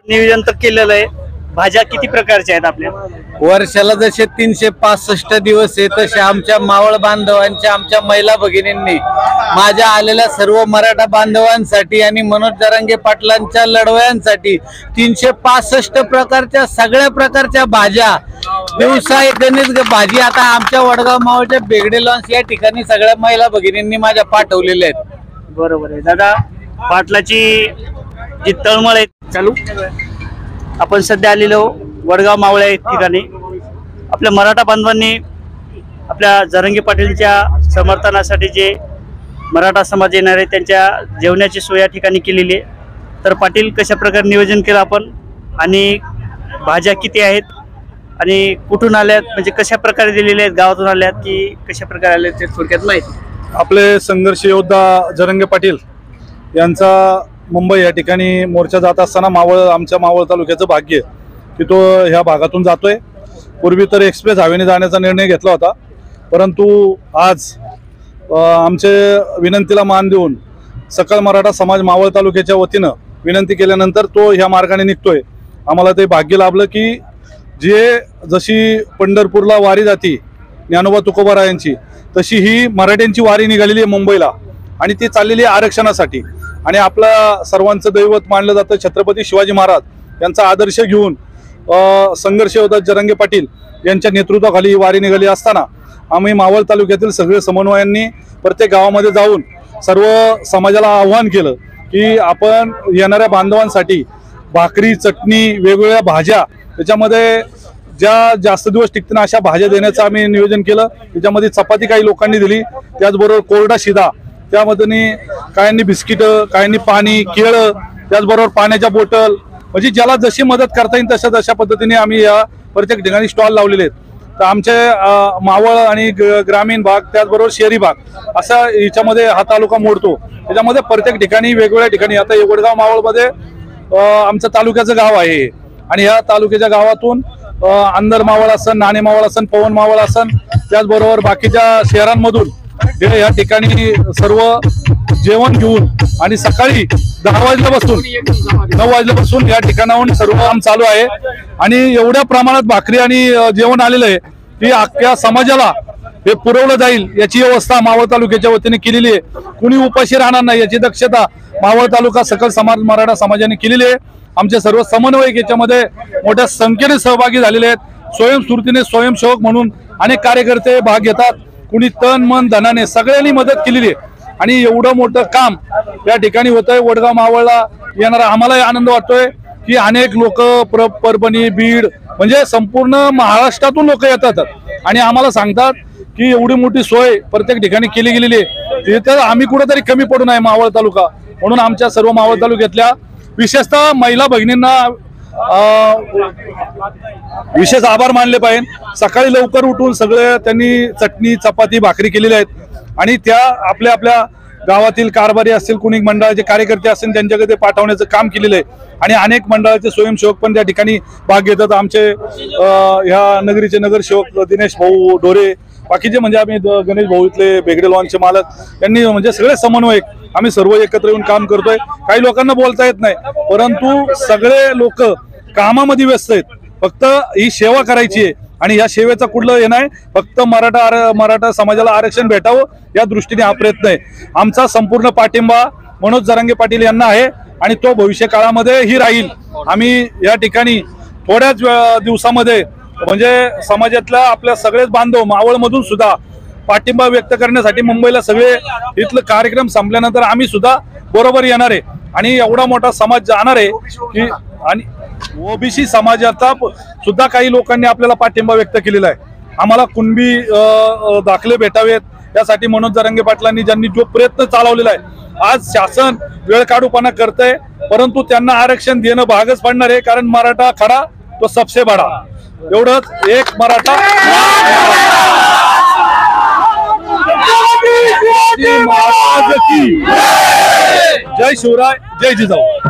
नियोजन तर केलेलं आहे। भाज्या किती प्रकारच्या आहेत आपल्या? वर्षाला जसे 365 दिवस आहे तसे आमच्या मावळ बांधवांच्या आमच्या महिला भगिनींनी माझ्या आलेल्या सर्व मराठा बांधवांसाठी आणि मनोज जरांगे पाटलांच्या लढवयांसाठी 365 प्रकारच्या सगळ्या प्रकारच्या भाज्या दिवसा गणित भाजी आता आमच्या वडगाव मावळच्या बेगडे लॉन्स या ठिकाणी सगळ्या महिला भगिनींनी माझ्या पाठवलेल्या आहेत। बरोबर आहे दादा। पाटलाची जी तळमळ आहे चालू, आपण सध्या आलेलो वडगाव मावळ या ठिकाणी आपल्या मराठा बांधवांनी आपल्या जरांगे पाटीलच्या समर्थनासाठी जे मराठा समाज येणार आहे त्यांच्या जेवणाची सोय या ठिकाणी केलेली आहे। तर पाटील कशा प्रकारे नियोजन केलं आपण आणि भाज्या किती आहेत आणि कुठून आल्यात, म्हणजे कशा प्रकारे दिलेले आहेत, गावातून आल्यात की कशा प्रकारे आले ते थोडक्यात माहिती। आपले संघर्ष योद्धा जरांगे पाटील यांचा मुंबई या ठिकाणी मोर्चा जात असताना आमच्या मावळ तालुक्याचं भाग्य की तो ह्या भागातून जातोय। पूर्वी तर एक्सप्रेस हायवेने जाण्याचा निर्णय घेतला होता, परंतु आज आमचे विनंतीला मान देऊन सकल मराठा समाज मावळ तालुक्याच्या वतीनं विनंती केल्यानंतर तो ह्या मार्गाने निघतोय। आम्हाला ते भाग्य लाभलं की जशी पंढरपूरला वारी जाती ज्ञानोबा तुकोबारायांची, तशी ही मराठ्यांची वारी निघालेली आहे मुंबईला आणि ती चाललेली आहे आरक्षणासाठी। आणि आपला सर्वांचं दैवत मानलं जातं छत्रपती शिवाजी महाराज यांचा आदर्श घेऊन संघर्ष योद्धा जरांगे पाटील यांच्या नेतृत्वाखाली ही वारी निघाली असताना आम्ही मावळ तालुक्यातील सगळे समन्वयांनी प्रत्येक गावामध्ये जाऊन सर्व समाजाला आव्हान केलं की आपण येणाऱ्या बांधवांसाठी भाकरी, चटणी, वेगवेगळ्या भाज्या, त्याच्यामध्ये ज्या जास्त दिवस टिकतील अशा भाज्या देण्याचं आम्ही नियोजन केलं। त्याच्यामध्ये चपाती काही लोकांनी दिली, त्याचबरोबर कोरडा शिदा, त्यामध्ये काहींनी बिस्किट, काहींनी पाणी, केळं, त्याचबरोबर पाण्याच्या बॉटल, म्हणजे ज्याला जशी मदत करता येईल तशा पद्धतीने आम्ही या प्रत्येक ठिकाणी स्टॉल लावलेले आहेत। तर आमचे मावळ आणि ग्रामीण भाग त्याचबरोबर शहरी भाग असा याच्यामध्ये हा तालुका मोडतो। त्याच्यामध्ये प्रत्येक ठिकाणी वेगवेगळ्या ठिकाणी आता वडगाव मावळमध्ये आमचं तालुक्याचं गाव आहे आणि या तालुक्याच्या गावातून अंदर मावळ असन, नाणे मावळ असन, पवन मावळ असन, त्याचबरोबर बाकीच्या शहरांमधून या ठिकाणी सर्व जेवण घेऊन आणि सकाळी 10 वाजल्यापासून 9 वाजल्यापासून या ठिकाणाहून सर्व काम चालू आहे आणि एवढ्या प्रमाणात भाकरी आणि जेवण आलेलं आहे की अख्ख्या समाजाला हे पुरवलं जाईल याची व्यवस्था मावळ तालुक्याच्या वतीने केलेली आहे। कुणी उपाशी राहणार नाही याची दक्षता मावळ तालुका सकल समाज मराठा समाजाने केलेली आहे। आमचे सर्व समन्वयक याच्यामध्ये मोठ्या संख्येने सहभागी झालेले आहेत। स्वयंस्फूर्तीने स्वयंसेवक म्हणून अनेक कार्यकर्ते भाग घेतात, कुणी तन मन धनाने सगळ्यांनी मदत केलेली आहे आणि एवढं मोठं काम या ठिकाणी होतंय। वडगाव मावळला येणारा आम्हालाही आनंद वाटतोय की अनेक लोक परभणी, बीड, म्हणजे संपूर्ण महाराष्ट्रातून लोक येतात आणि आम्हाला सांगतात की एवढी मोठी सोय प्रत्येक ठिकाणी केली गेलेली आहे, तर आम्ही कुठेतरी कमी पडू नये मावळ तालुका। म्हणून आमच्या सर्व मावळ तालुक्यातल्या विशेषतः महिला भगिनींना विशेष आभार मानले पाहिजे। सकाळी लवकर उठून सगळे त्यांनी चटणी, चपाती, भाकरी केलेल्या आहेत आणि त्या आपल्या आपल्या गावातील कारभारी असतील, कुणी मंडळाचे कार्यकर्ते असतील त्यांच्याकडे पाठवण्याचं काम केलेलं आहे आणि अनेक मंडळाचे स्वयंसेवक पण त्या ठिकाणी भाग घेतात। आमचे ह्या नगरीचे नगरसेवक दिनेश भाऊ ढोरे, बाकीचे म्हणजे आम्ही गणेश भाऊ इथले बेगडे लॉनचे मालक यांनी म्हणजे सगळे समन्वयक आम्ही सर्व एकत्र येऊन काम करतोय। काही लोकांना बोलता येत नाही, परंतु सगळे लोक कामामध्ये व्यस्त आहेत, फक्त ही सेवा करायची आहे आणि या सेवेचा कुठलं हे नाही, फक्त मराठा समाजाला आरक्षण भेटावं या दृष्टीने हा प्रयत्न आहे। आमचा संपूर्ण पाठिंबा मनोज जरांगे पाटील यांना आहे आणि तो भविष्य काळामध्ये ही राहील। आम्ही या ठिकाणी थोड्याच दिवसामध्ये म्हणजे समाजातल्या आपल्या सगळेच बांधव मावळमधून सुद्धा पाठिंबा व्यक्त करण्यासाठी मुंबईला सगळे इथलं कार्यक्रम संपल्यानंतर आम्ही सुद्धा बरोबर येणार आहे आणि एवढा मोठा समाज जाणार आहे की आणि ओबीसी समाजाचा सुद्धा काही लोकांनी आपल्याला पाठिंबा व्यक्त केलेला आहे। आम्हाला कुणबी दाखले भेटावेत यासाठी मनोज जरांगे पाटलांनी ज्यांनी जो प्रयत्न चालवलेला आहे, आज शासन वेळ काढूपणा करतंय, परंतु त्यांना आरक्षण देणं भागच पडणार आहे, कारण मराठा खडा तो सबसे बडा। एवढंच, एक मराठा जय शिवराय, जय जिजाऊ।